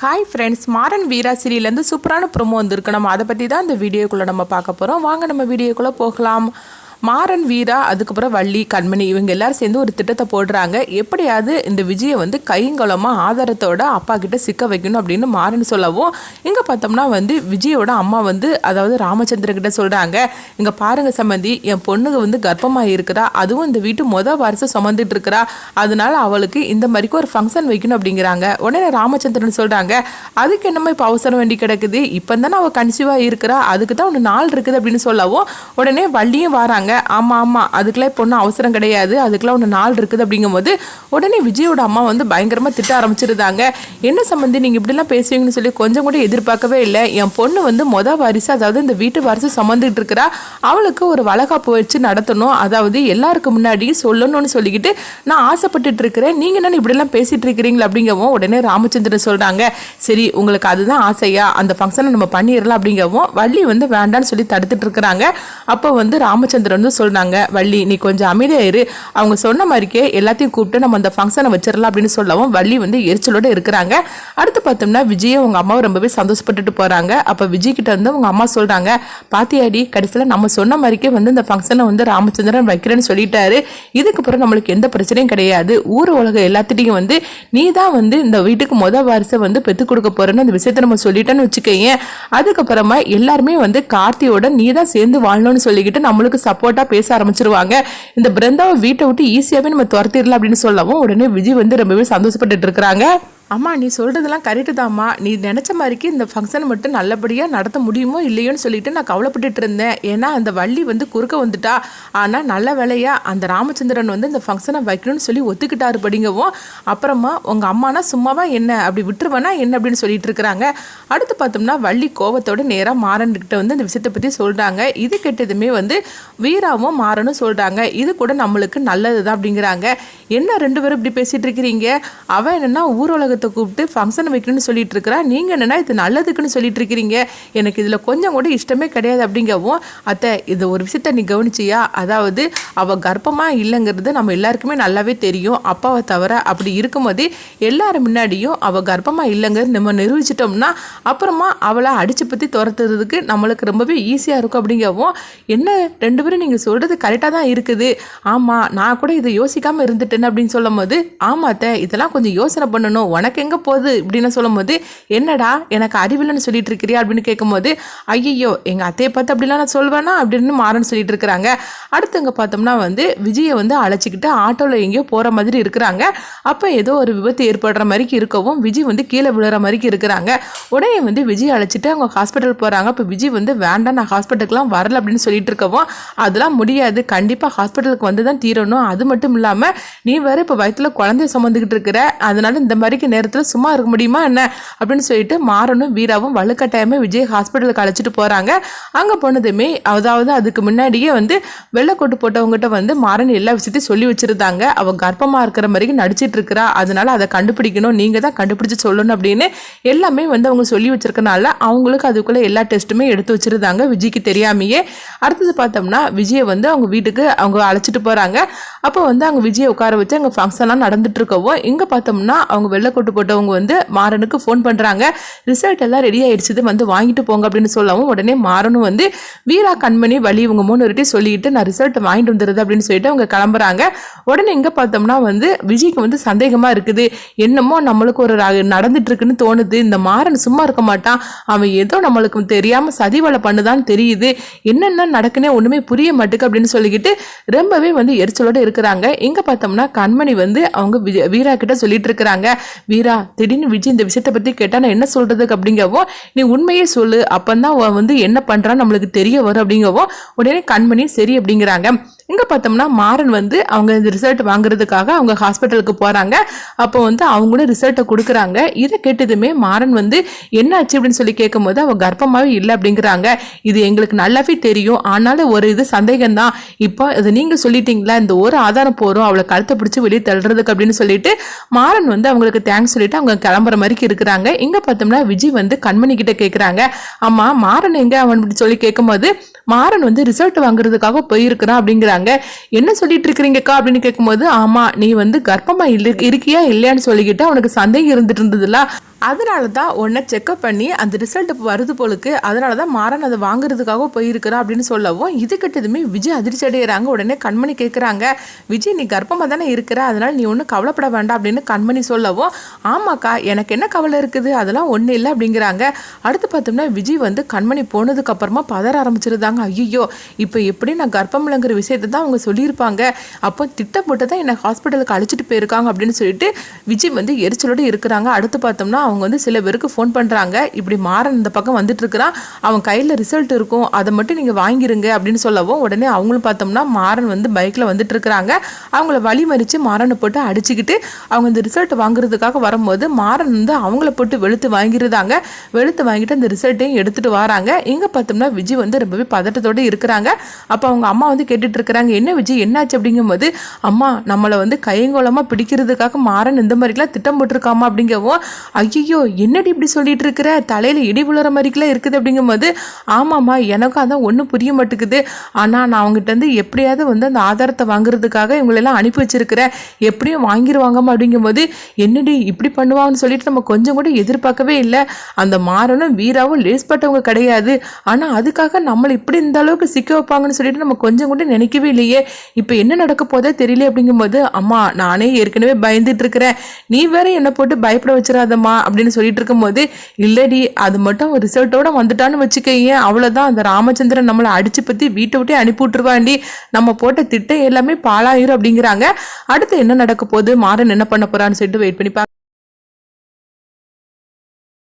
Hi friends, Maran வீரா சீரியலேருந்து சூப்பரான promo வந்திருக்கு. நம்ம அதை பற்றி தான் இந்த வீடியோக்குள்ளே நம்ம பார்க்க போகிறோம். வாங்க நம்ம வீடியோக்குள்ளே போகலாம். மாறன், வீரா, அதுக்கப்புறம் வள்ளி, கண்மணி இவங்க எல்லாரும் சேர்ந்து ஒரு திட்டத்தை போடுறாங்க. எப்படியாவது இந்த விஜயை வந்து கைங்கலமாக ஆதாரத்தோட அப்பா கிட்ட சிக்க வைக்கணும் அப்படின்னு மாறன் சொல்லவும், இங்கே பார்த்தோம்னா வந்து விஜயோட அம்மா வந்து அதாவது ராமச்சந்திரன் கிட்ட சொல்கிறாங்க, இங்கே பாருங்கள் சம்மந்தி, என் பொண்ணுக்கு வந்து கர்ப்பமாக இருக்கிறா, அதுவும் இந்த வீட்டு வாரிசு சுமந்துட்டு இருக்கிறா, அதனால அவளுக்கு இந்த மாதிரிக்கு ஒரு ஃபங்க்ஷன் வைக்கணும் அப்படிங்கிறாங்க. உடனே ராமச்சந்திரன் சொல்கிறாங்க, அதுக்கு என்னமா இப்போ அவசரம் வேண்டி கிடக்குது, இப்போ தானே அவள் கன்சீவாக இருக்கிறா, அதுக்கு தான் ஒன்று நாள் இருக்குது அப்படின்னு சொல்லவும், உடனே வள்ளியும் வராங்க. ஆமாம், அதுக்கெல்லாம் இப்போ ஒன்றும் அவசரம் கிடையாது, அதுக்கெல்லாம் ஒன்று நாள் இருக்குது அப்படிங்கும்போது உடனே விஜயோட அம்மா வந்து பயங்கரமாக திட்ட ஆரம்பிச்சிருந்தாங்க. என்ன சம்மந்தி நீங்கள் இப்படிலாம் பேசுவீங்கன்னு சொல்லி கொஞ்சம் கூட எதிர்பார்க்கவே இல்லை. என் பொண்ணு வந்து வாரிசு, அதாவது இந்த வீட்டு வாரிசு சுமந்துட்டு இருக்கிறா, அவளுக்கு ஒரு வளகாப்பு வச்சு நடத்தணும், அதாவது எல்லாருக்கும் முன்னாடி சொல்லணும்னு சொல்லிக்கிட்டு நான் ஆசைப்பட்டுட்டு இருக்கிறேன், நீங்கள் என்ன இப்படிலாம் பேசிட்டு இருக்கிறீங்களா அப்படிங்கவும் உடனே ராமச்சந்திரன் சொல்கிறாங்க, சரி உங்களுக்கு அதுதான் ஆசையா, அந்த ஃபங்க்ஷனை நம்ம பண்ணிடலாம் அப்படிங்கவும் வள்ளி வந்து வேண்டான்னு சொல்லி தடுத்துட்டு இருக்கிறாங்க. அப்போ வந்து ராமச்சந்திரன் வந்து சொல்றாங்க, வள்ளி நீ கொஞ்சம் அமைதியா இரு, அவங்க சொன்ன மாதிரிக்கே எல்லாத்தையும் கூப்பிட்டு நம்ம அந்த ஃபங்க்ஷனை வச்சிடலாம் அப்படின்னு சொல்லவும் வள்ளி வந்து எரிச்சலோட இருக்கிறாங்க. அடுத்து பார்த்தோம்னா விஜயும் அவங்க அம்மாவும் ரொம்பவே சந்தோஷப்பட்டுட்டு போறாங்க. அப்ப விஜய் கிட்ட வந்து அவங்க அம்மா சொல்றாங்க, பாத்தியாடி கடைசியில நம்ம சொன்ன மாதிரிக்கே வந்து இந்த ஃபங்க்ஷனை வந்து ராமச்சந்திரன் வைக்கிறேன்னு சொல்லிட்டாரு, இதுக்கப்புறம் நம்மளுக்கு எந்த பிரச்சனையும் கிடையாது, ஊர் உலகம் எல்லாத்திட்டையும் வந்து நீ தான் வந்து இந்த வீட்டுக்கு வாரிசை வந்து பெற்று கொடுக்க போறேன்னு அந்த விஷயத்த நம்ம சொல்லிட்டேன்னு வச்சுக்கேன், அதுக்கப்புறமா எல்லாருமே வந்து கார்த்தியோட நீ தான் சேர்ந்து வாழணும்னு சொல்லிக்கிட்டு நம்மளுக்கு சப்போர்ட்டா பேச ஆரம்பிச்சிருவாங்க. இந்த பிருந்தாவை வீட்டை விட்டு ஈஸியாவே நம்ம துரத்திடலாம் அப்படின்னு சொல்லவும் உடனே விஜய் வந்து ரொம்பவே சந்தோஷப்பட்டு இருக்கிறாங்க. அம்மா நீ சொல்கிறதெல்லாம் கரெக்டு தான்மா, நீ நினச்ச மாதிரிக்கு இந்த ஃபங்க்ஷனை மட்டும் நல்லபடியாக நடத்த முடியுமோ இல்லையோன்னு சொல்லிட்டு நான் கவலைப்பட்டுட்டு இருந்தேன். ஏன்னா அந்த வள்ளி வந்து குறுக்க வந்துட்டா, ஆனால் நல்ல வேலையாக அந்த ராமச்சந்திரன் வந்து இந்த ஃபங்க்ஷனை வைக்கணும்னு சொல்லி ஒத்துக்கிட்டாரு படிங்கவும், அப்புறமா உங்கள் அம்மானா சும்மாவா என்ன அப்படி விட்டுருவேனா என்ன அப்படின்னு சொல்லிட்டு இருக்கிறாங்க. அடுத்து பார்த்தோம்னா வள்ளி கோவத்தோட நேராக மாறன்கிட்ட வந்து இந்த விஷயத்தை பற்றி சொல்கிறாங்க. இது கெட்டதுமே வந்து வீராவும் மாறனும் சொல்கிறாங்க, இது கூட நம்மளுக்கு நல்லது தான் அப்படிங்கிறாங்க. என்ன ரெண்டு பேரும் இப்படி பேசிகிட்டு இருக்கிறீங்க, அவன் என்னென்னா ஊர் கூப்பிட்டு ஃபங்க்ஷன் வைக்கணும்னு சொல்லிட்டு இருக்கிறா, நீங்கள் என்னென்னா இது நல்லதுக்குன்னு சொல்லிட்டு இருக்கிறீங்க, எனக்கு இதில் கொஞ்சம் கூட இஷ்டமே கிடையாது அப்படிங்கவும், அத்தை இது ஒரு விஷயத்த நீ கவனிச்சியா, அதாவது அவள் கர்ப்பமாக இல்லைங்கிறது நம்ம எல்லாருக்குமே நல்லாவே தெரியும், அப்பாவை தவிர, அப்படி இருக்கும்போது எல்லாரும் முன்னாடியும் அவள் கர்ப்பமாக இல்லைங்கிறது நம்ம நிரூபிச்சிட்டோம்னா அப்புறமா அவளை அடித்து பற்றி துரத்துறதுக்கு நம்மளுக்கு ரொம்பவே ஈஸியாக இருக்கும் அப்படிங்கவும், என்ன ரெண்டு பேரும் நீங்கள் சொல்கிறது கரெக்டாக தான் இருக்குது, ஆமாம் நான் கூட இதை யோசிக்காமல் இருந்துட்டேன்னு அப்படின்னு சொல்லும் போது, ஆமாத்த இதெல்லாம் கொஞ்சம் யோசனை பண்ணணும், உனக்கு எங்கே போகுது இப்படின்னு சொல்லும் போது, என்னடா எனக்கு அறிவில்லைன்னு சொல்லிட்டு இருக்கிறியா அப்படின்னு கேட்கும்போது, ஐயோ எங்கள் அத்தையை பார்த்து அப்படிலாம் நான் சொல்வேனா அப்படின்னு மாறன்னு சொல்லிட்டு இருக்கிறாங்க. அடுத்து இங்கே பார்த்தோம்னா வந்து விஜயை வந்து அழைச்சிக்கிட்டு ஆட்டோவில் எங்கேயோ போகிற மாதிரி இருக்கிறாங்க. அப்போ ஏதோ ஒரு விபத்து ஏற்படுற மாதிரிக்கு இருக்கவும் விஜய் வந்து கீழே விழுற மாதிரிக்கு இருக்கிறாங்க. உடனே வந்து விஜய் அழைச்சிட்டு அவங்க ஹாஸ்பிட்டல் போகிறாங்க. இப்போ விஜய் வந்து வேண்டாம் நான் ஹாஸ்பிட்டலுக்குலாம் வரல அப்படின்னு சொல்லிட்டு இருக்கவும், அதெல்லாம் முடியாது, கண்டிப்பாக ஹாஸ்பிட்டலுக்கு வந்து தான் தீரணும், அது மட்டும் இல்லாமல் நீ வேற இப்போ வயிற்றுல குழந்தைய சுமந்துக்கிட்டு இருக்கிற, அதனால இந்த மாதிரிக்கு நேரத்தில் சும்மா இருக்க முடியுமா என்ன அப்படின்னு சொல்லிட்டு மாறனும் வீராவும் வலுக்கட்டாயமே விஜய் ஹாஸ்பிட்டலுக்கு அழைச்சிட்டு போகிறாங்க. அங்கே போனதுமே அதாவது அதுக்கு முன்னாடியே வந்து வெள்ளைக்கோட்டு போட்டவங்ககிட்ட வந்து மாறன் எல்லா விஷயத்தையும் சொல்லி வச்சுருந்தாங்க, அவள் கர்ப்பமாக இருக்கிற மாதிரி நடிச்சிட்டு இருக்கிறா, அதனால அதை கண்டுபிடிக்கணும், நீங்கள் தான் கண்டுபிடிச்சு சொல்லணும் அப்படின்னு எல்லாமே வந்து அவங்க சொல்லி வச்சிருக்கனால அவங்களுக்கு அதுக்குள்ளே எல்லா டெஸ்ட்டுமே எடுத்து வச்சுருந்தாங்க விஜய்க்கு தெரியாமையே. அடுத்தது பார்த்தோம்னா விஜயை வந்து அவங்க வீட்டுக்கு அவங்க அழைச்சிட்டு போகிறாங்க. அப்போ வந்து அவங்க விஜயை உட்கார வச்சு அங்கே ஃபங்க்ஷன்லாம் நடந்துட்டு இருக்கவும், இங்கே பார்த்தோம்னா அவங்க வெள்ளைக்கோட்டு போட்டவங்க வந்து மாறனுக்கு ஃபோன் பண்ணுறாங்க, ரிசல்ட் எல்லாம் ரெடி ஆயிடுச்சு வந்து வாங்கிட்டு போங்க அப்படின்னு சொல்லவும், உடனே மாறனும் வந்து வீரா, கண்மணி, வள்ளி இவங்க 3 பேர்ட்டி சொல்லிட்டு நான் ரிசல்ட் வாங்கிட்டு வந்துடுது அப்படின்னு சொல்லிட்டு அவங்க கிளம்புறாங்க. உடனே இங்கே பார்த்தோம்னா வந்து விஜய்க்கு வந்து சந்தேகமாக இருக்குது, என்னமோ நம்மளுக்கு ஒரு நடந்துட்டு இருக்குன்னு தோணுது, இந்த மாறன் சும்மா இருக்க மாட்டான், அவன் ஏதோ நம்மளுக்கு தெரியாமல் சதிவலை பண்ணுதான்னு தெரியுது, என்னென்ன நடக்குன்னே ஒன்றுமே புரிய மாட்டுக்கு அப்படின்னு சொல்லிக்கிட்டு ரொம்பவே வந்து எரிச்சலோடு இருக்கிறாங்க. இங்கே பார்த்தோம்னா கண்மணி வந்து அவங்க வீரா கிட்ட சொல்லிட்டு இருக்கிறாங்க, வீரா திடீர்னு விஜய் இந்த விஷயத்தை பற்றி கேட்டால் நான் என்ன சொல்கிறதுக்கு அப்படிங்கவும், நீ உண்மையே சொல்லு, அப்போதான் வந்து என்ன பண்ணுறான்னு நம்மளுக்கு தெரிய வரும் அப்படிங்கவும், உடனே கண்மணி சரி அப்படிங்கிறாங்க. இங்கே பார்த்தோம்னா மாறன் வந்து அவங்க இந்த ரிசல்ட் வாங்குறதுக்காக அவங்க ஹாஸ்பிட்டலுக்கு போகிறாங்க. அப்போ வந்து அவங்களும் ரிசல்ட்டை கொடுக்குறாங்க. இதை கேட்டதுமே மாறன் வந்து என்ன ஆச்சு அப்படின்னு சொல்லி கேட்கும்போது அவள் கர்ப்பமாகவே இல்லை அப்படிங்கிறாங்க. இது எங்களுக்கு நல்லாவே தெரியும், ஆனாலும் ஒரு இது சந்தேகம் தான், இப்போ இதை நீங்கள் சொல்லிட்டீங்களா, இந்த ஒரு ஆதாரம் போகிறோம் அவளை கழுத்தை பிடிச்சி வெளியே தள்ளுறதுக்கு அப்படின்னு சொல்லிட்டு மாறன் வந்து அவங்களுக்கு தேங்க்ஸ் சொல்லிட்டு அவங்க கிளம்புற மாதிரி இருக்கிறாங்க. இங்கே பார்த்தோம்னா விஜய் வந்து கண்மணி கிட்ட கேட்குறாங்க, அம்மா மாறன் எங்கே அவன் அப்படி சொல்லி கேட்கும்போது, மாறன் வந்து ரிசல்ட் வாங்குறதுக்காக போயிருக்கிறான் அப்படிங்கிறாங்க. என்ன சொல்லிட்டு இருக்கிறீங்கக்கா அப்படின்னு கேட்கும்போது, ஆமா நீ வந்து கர்ப்பமா இருக்கியா இல்லையான்னு சொல்லிக்கிட்டு அவனுக்கு சந்தேகம் இருந்துட்டு இருந்ததுல, அதனால தான் உடனே செக்அப் பண்ணி அந்த ரிசல்ட் வருது போலுக்கு, அதனால தான் மாறன் அதை வாங்குறதுக்காக போயிருக்கிறான் அப்படின்னு சொல்லவும் இது கிட்டதுமே விஜய் அதிர்ச்சி அடைகிறாங்க. உடனே கண்மணி கேட்குறாங்க, விஜய் நீ கர்ப்பமாக தானே இருக்கிற, அதனால் நீ ஒன்றும் கவலைப்பட வேண்டாம் அப்படின்னு கண்மணி சொல்லவும், ஆமாக்கா எனக்கு என்ன கவலை இருக்குது, அதெல்லாம் ஒன்றும் இல்லை அப்படிங்கிறாங்க. அடுத்து பார்த்தோம்னா விஜய் வந்து கண்மணி போனதுக்கு அப்புறமா பதற ஆரம்பிச்சிருந்தாங்க. ஐயோ இப்போ எப்படி நான் கர்ப்பம் இல்லைங்கிற விஷயத்தை தான் அவங்க சொல்லியிருப்பாங்க, அப்போ திட்டப்பட்டு தான் என்னை ஹாஸ்பிட்டலுக்கு அழைச்சிட்டு போயிருக்காங்க அப்படின்னு சொல்லிட்டு விஜய் வந்து எரிச்சலோடு இருக்கிறாங்க. அடுத்து பார்த்தோம்னா அவங்க வந்து சில பேருக்கு ஃபோன் பண்ணுறாங்க, இப்படி மாறன் இந்த பக்கம் வந்துட்டு இருக்கிறான், அவன் கையில் ரிசல்ட் இருக்கும், அதை மட்டும் நீங்கள் வாங்கிருங்க அப்படின்னு சொல்லவும் உடனே அவங்களும் பார்த்தோம்னா மாறன் வந்து பைக்கில் வந்துட்டு இருக்கிறாங்க. அவங்கள வழி மறித்து மாறனை போட்டு அடிச்சுக்கிட்டு அவங்க இந்த ரிசல்ட் வாங்குறதுக்காக வரும்போது மாறன் வந்து அவங்கள போட்டு வெளுத்து வாங்கிருந்தாங்க. வெளுத்து வாங்கிட்டு அந்த ரிசல்ட்டையும் எடுத்துகிட்டு வராங்க. இங்கே பார்த்தோம்னா விஜய் வந்து ரொம்பவே பதட்டத்தோடு இருக்கிறாங்க. அப்போ அவங்க அம்மா வந்து கேட்டுட்டு இருக்கிறாங்க, என்ன விஜய் என்னாச்சு அப்படிங்கும்போது, அம்மா நம்மளை வந்து கையங்கோலமாக பிடிக்கிறதுக்காக மாறன் இந்த மாதிரிலாம் திட்டம் போட்டிருக்காமா அப்படிங்கவும், ஐயோ என்னடி இப்படி சொல்லிட்டு இருக்கிற, தலையில் இடி விழுற மாதிரிக்கெல்லாம் இருக்குது அப்படிங்கும்போது, ஆமாம்மா எனக்கும் அதான் ஒன்றும் புரிய மாட்டேங்குது, ஆனால் நான் அவங்ககிட்ட வந்து எப்படியாவது வந்து அந்த ஆதாரத்தை வாங்குறதுக்காக இவங்களெல்லாம் அனுப்பி வச்சிருக்கிறேன், எப்படியும் வாங்கிடுவாங்கம்மா அப்படிங்கும்போது, என்னடி இப்படி பண்ணுவாங்கன்னு சொல்லிட்டு நம்ம கொஞ்சம் கூட எதிர்பார்க்கவே இல்லை. அந்த மாறனும் வீராவும் லேஸ்பட்டவங்க கிடையாது, ஆனால் அதுக்காக நம்மளை இப்படி இந்த அளவுக்கு சிக்க வைப்பாங்கன்னு சொல்லிட்டு நம்ம கொஞ்சம் கூட நினைக்கவே இல்லையே, இப்போ என்ன நடக்க போதே தெரியல அப்படிங்கும்போது, அம்மா நானே ஏற்கனவே பயந்துட்டு இருக்கிறேன், நீ வேற என்னை போட்டு பயப்பட வச்சிடாதம்மா அப்படின்னு சொல்லிட்டு இருக்கும்போது, இல்லடி அது மட்டும் ரிசல்ட்டோட வந்துட்டான்னு வச்சுக்கையே, அவ்வளோதான், அந்த ராமச்சந்திரன் நம்மளை அடிச்சு பற்றி வீட்டை விட்டே அனுப்பி விட்டுருவாண்டி, நம்ம போட்ட திட்டம் எல்லாமே பாழாயிரும் அப்படிங்கிறாங்க. அடுத்து என்ன நடக்க போகுது, மாறன் என்ன பண்ண போறான்னு சொல்லிட்டு வெயிட் பண்ணி